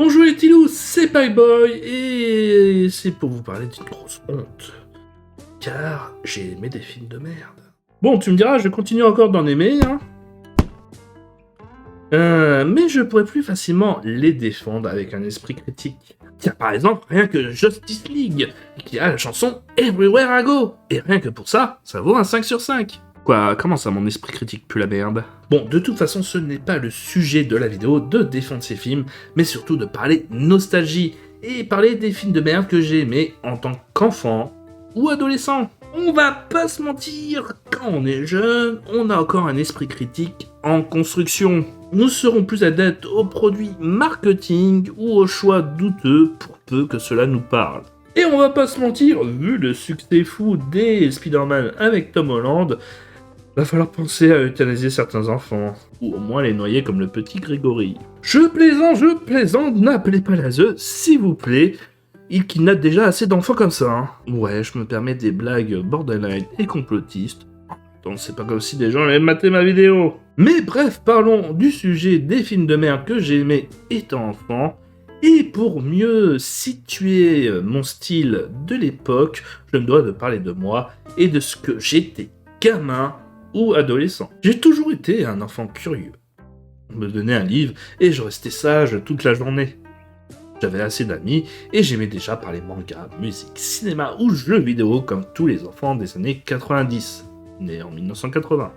Bonjour les Tilous, c'est Payboy et c'est pour vous parler d'une grosse honte. Car j'ai aimé des films de merde. Bon, tu me diras, je continue encore d'en aimer, hein. Mais je pourrais plus facilement les défendre avec un esprit critique. Tiens, par exemple, rien que Justice League, qui a la chanson Everywhere I Go. Et rien que pour ça, ça vaut un 5 sur 5. Quoi, comment ça mon esprit critique pue la merde? Bon, de toute façon, ce n'est pas le sujet de la vidéo de défendre ces films, mais surtout de parler nostalgie, et parler des films de merde que j'ai aimés en tant qu'enfant ou adolescent. On va pas se mentir, quand on est jeune, on a encore un esprit critique en construction. Nous serons plus adeptes aux produits marketing ou aux choix douteux pour peu que cela nous parle. Et on va pas se mentir, vu le succès fou des Spider-Man avec Tom Holland, va falloir penser à euthanasier certains enfants, ou au moins les noyer comme le petit Grégory. Je plaisante, n'appelez pas la ZE, s'il vous plaît. Il kidnappe déjà assez d'enfants comme ça, hein. Ouais, je me permets des blagues borderline et complotistes. Donc c'est pas comme si des gens avaient maté ma vidéo. Mais bref, parlons du sujet des films de merde que j'ai aimés étant enfant. Et pour mieux situer mon style de l'époque, je me dois de parler de moi et de ce que j'étais gamin ou adolescent. J'ai toujours été un enfant curieux. On me donnait un livre et je restais sage toute la journée. J'avais assez d'amis et j'aimais déjà parler manga, musique, cinéma ou jeux vidéo comme tous les enfants des années 90, nés en 1980.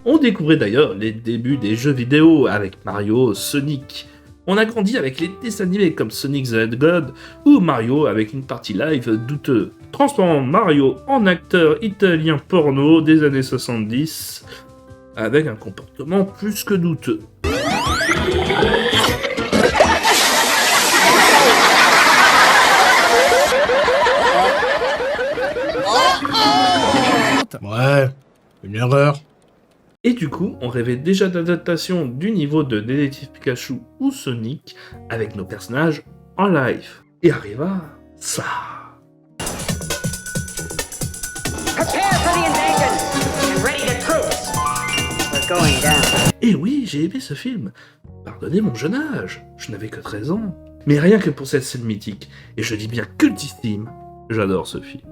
On découvrait d'ailleurs les débuts des jeux vidéo avec Mario, Sonic. On a grandi avec les dessins animés comme Sonic the Hedgehog ou Mario avec une partie live douteuse, transformant Mario en acteur italien porno des années 70 avec un comportement plus que douteux. Ouais, une erreur. Et du coup, on rêvait déjà d'adaptation du niveau de Détective Pikachu ou Sonic avec nos personnages en live. Et arriva ça. Et oui, j'ai aimé ce film. Pardonnez mon jeune âge, je n'avais que 13 ans. Mais rien que pour cette scène mythique, et je dis bien cultissime, j'adore ce film.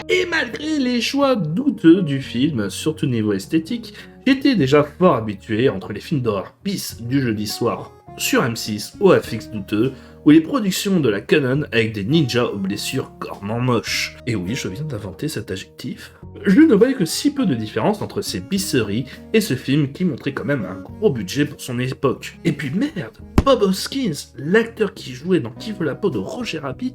Et malgré les choix douteux du film, surtout niveau esthétique, j'étais déjà fort habitué entre les films d'horreur bis du jeudi soir sur M6 au FX douteux, ou les productions de la Canon avec des ninjas aux blessures gormand moches. Et oui, je viens d'inventer cet adjectif. Je ne voyais que si peu de différence entre ces bisseries et ce film qui montrait quand même un gros budget pour son époque. Et puis merde, Bob Hoskins, l'acteur qui jouait dans Qui veut la peau de Roger Rabbit,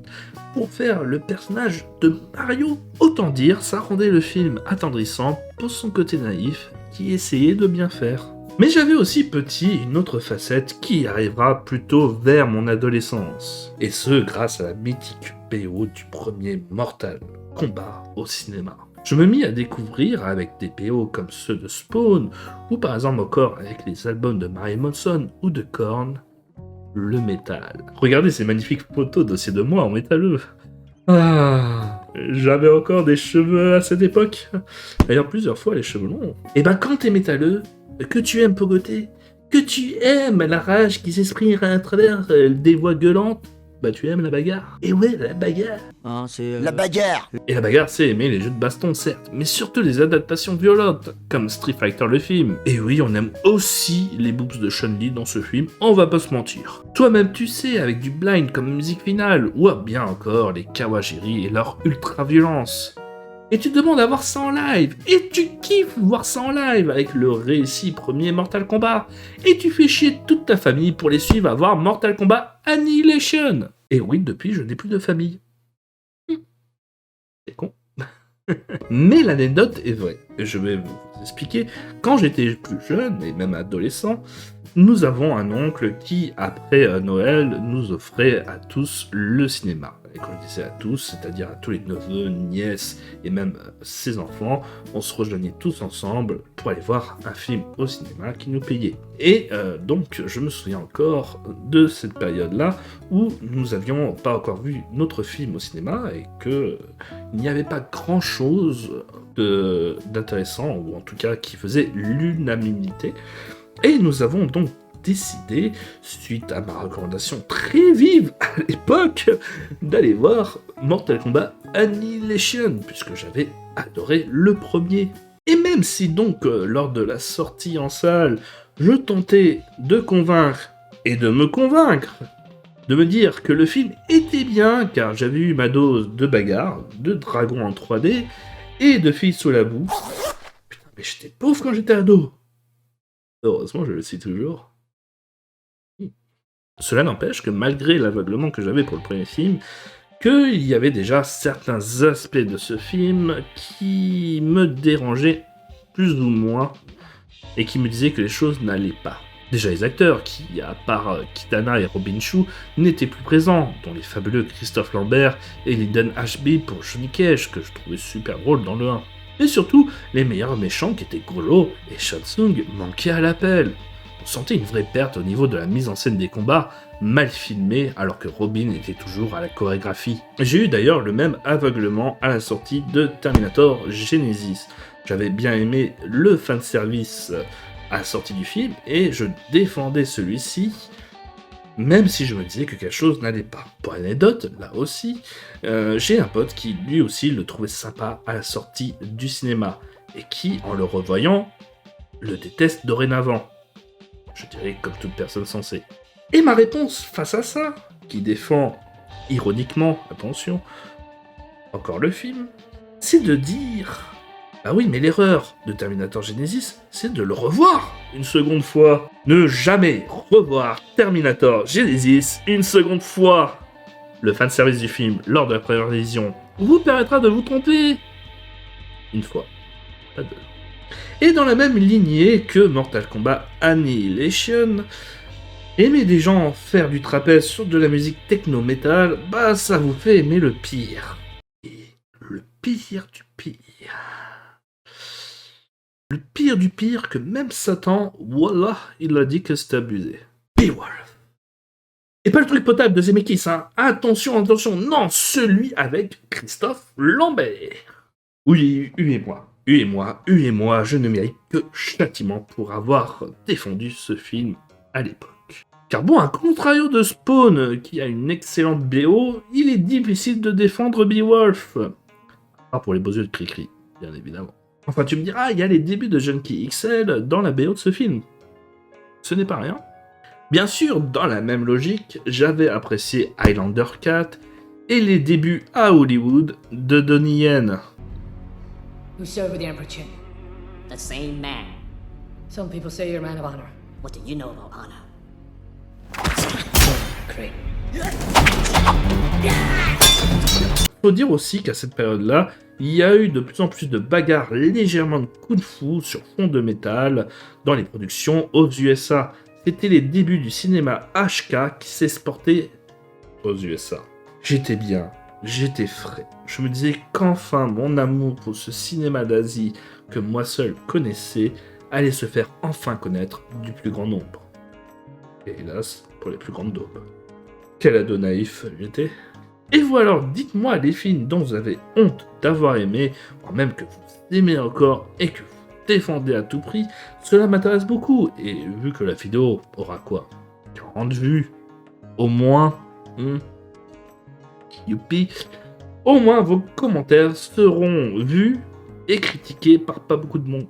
pour faire le personnage de Mario. Autant dire, ça rendait le film attendrissant pour son côté naïf qui essayait de bien faire. Mais j'avais aussi petit une autre facette qui arrivera plutôt vers mon adolescence. Et ce grâce à la mythique BO du premier Mortal Kombat au cinéma. Je me mis à découvrir avec des BO comme ceux de Spawn, ou par exemple encore avec les albums de Marilyn Manson ou de Korn, le métal. Regardez ces magnifiques photos dossier de moi en métalleux. Ah, j'avais encore des cheveux à cette époque. D'ailleurs plusieurs fois les cheveux longs. Et ben quand t'es métalleux, que tu aimes pogoter, que tu aimes la rage qui s'exprime à travers des voix gueulantes, bah tu aimes la bagarre. Et ouais, la bagarre. Ah, c'est... La bagarre. Et la bagarre, c'est aimer les jeux de baston, certes, mais surtout les adaptations violentes, comme Street Fighter le film. Et oui, on aime aussi les boobs de Chun-Li dans ce film, on va pas se mentir. Toi-même tu sais, avec du blind comme musique finale, ou bien encore les Kawajiri et leur ultra-violence. Et tu te demandes à voir ça en live. Et tu kiffes voir ça en live avec le récit premier Mortal Kombat. Et tu fais chier toute ta famille pour les suivre à voir Mortal Kombat Annihilation. Et oui, depuis, je n'ai plus de famille. C'est con. Mais l'anecdote est vraie. Je vais vous expliquer. Quand j'étais plus jeune, et même adolescent, nous avons un oncle qui, après Noël, nous offrait à tous le cinéma. Et quand je disais à tous, c'est-à-dire à tous les neveux, nièces et même ses enfants, on se rejoignait tous ensemble pour aller voir un film au cinéma qui nous payait. Et donc, je me souviens encore de cette période-là où nous n'avions pas encore vu notre film au cinéma et qu'il n'y avait pas grand-chose d'intéressant, ou en tout cas qui faisait l'unanimité. Et nous avons donc décidé, suite à ma recommandation très vive à l'époque, d'aller voir Mortal Kombat Annihilation, puisque j'avais adoré le premier. Et même si donc, lors de la sortie en salle, je tentais de convaincre et de me convaincre, de me dire que le film était bien, car j'avais eu ma dose de bagarre, de dragons en 3D, et de filles sous la boue. Putain, mais j'étais pauvre quand j'étais ado. Heureusement, je le suis toujours. Cela n'empêche que malgré l'aveuglement que j'avais pour le premier film, qu'il y avait déjà certains aspects de ce film qui me dérangeaient plus ou moins et qui me disaient que les choses n'allaient pas. Déjà les acteurs qui, à part Kitana et Robin Shou, n'étaient plus présents, dont les fabuleux Christophe Lambert et Lyndon Ashby pour Johnny Cage, que je trouvais super drôle dans le 1. Et surtout, les meilleurs méchants qui étaient Golo et Shang Tsung manquaient à l'appel. On sentait une vraie perte au niveau de la mise en scène des combats, mal filmés alors que Robin était toujours à la chorégraphie. J'ai eu d'ailleurs le même aveuglement à la sortie de Terminator Genesis. J'avais bien aimé le fanservice à la sortie du film et je défendais celui-ci, même si je me disais que quelque chose n'allait pas. Pour anecdote, là aussi, j'ai un pote qui lui aussi le trouvait sympa à la sortie du cinéma et qui, en le revoyant, le déteste dorénavant. Je dirais comme toute personne sensée. Et ma réponse face à ça, qui défend ironiquement, attention, encore le film, c'est de dire... Ah oui, mais l'erreur de Terminator Genesis, c'est de le revoir une seconde fois. Ne jamais revoir Terminator Genesis une seconde fois. Le fanservice du film lors de la première vision vous permettra de vous tromper. Une fois, pas deux. Et dans la même lignée que Mortal Kombat Annihilation, aimer des gens faire du trapèze sur de la musique techno-metal, bah ça vous fait aimer le pire. Et le pire du pire. Le pire du pire que même Satan, voilà, il a dit que c'était abusé. Beowulf. Et pas le truc potable de Zemeckis, hein. Attention, attention, non, celui avec Christophe Lambert. Oui, huez-moi, je ne mérite que châtiment pour avoir défendu ce film à l'époque. Car bon, à contrario de Spawn, qui a une excellente BO, il est difficile de défendre Beowulf. À part pour les beaux yeux de Cricri, bien évidemment. Enfin, tu me diras, il y a les débuts de Junkie XL dans la BO de ce film. Ce n'est pas rien. Bien sûr, dans la même logique, j'avais apprécié Highlander 4 et les débuts à Hollywood de Donnie Yen. Who served with the Emperor Qin? The same man. Some people say you're a man of honor. What do you know about honor? Great. Faut dire aussi qu'à cette période-là, il y a eu de plus en plus de bagarres légèrement de kung-fu sur fond de métal dans les productions aux USA. C'était les débuts du cinéma HK qui s'exportait aux USA. J'étais bien, j'étais frais. Je me disais qu'enfin mon amour pour ce cinéma d'Asie que moi seul connaissais allait se faire enfin connaître du plus grand nombre. Et hélas, pour les plus grandes daubes. Quel ado naïf j'étais. Et vous alors, dites-moi les films dont vous avez honte d'avoir aimé, voire même que vous aimez encore et que vous défendez à tout prix, cela m'intéresse beaucoup. Et vu que la vidéo aura quoi 40 vues au moins, youpi, au moins vos commentaires seront vus et critiqués par pas beaucoup de monde.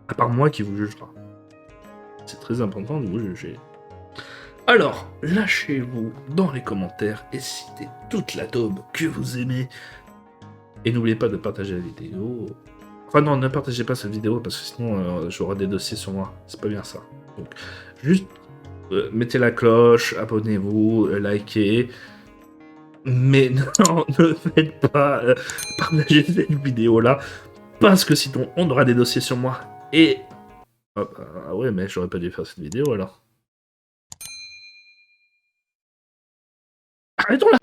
À part moi qui vous jugera. C'est très important de vous juger. Alors, lâchez-vous dans les commentaires et citez toute la daube que vous aimez. Et n'oubliez pas de partager la vidéo. Enfin non, ne partagez pas cette vidéo parce que sinon j'aurai des dossiers sur moi. C'est pas bien ça. Donc juste mettez la cloche, abonnez-vous, likez. Mais non, ne faites pas partager cette vidéo-là. Parce que sinon on aura des dossiers sur moi. Et... Ah ouais, mais j'aurais pas dû faire cette vidéo alors. Arrêtons là.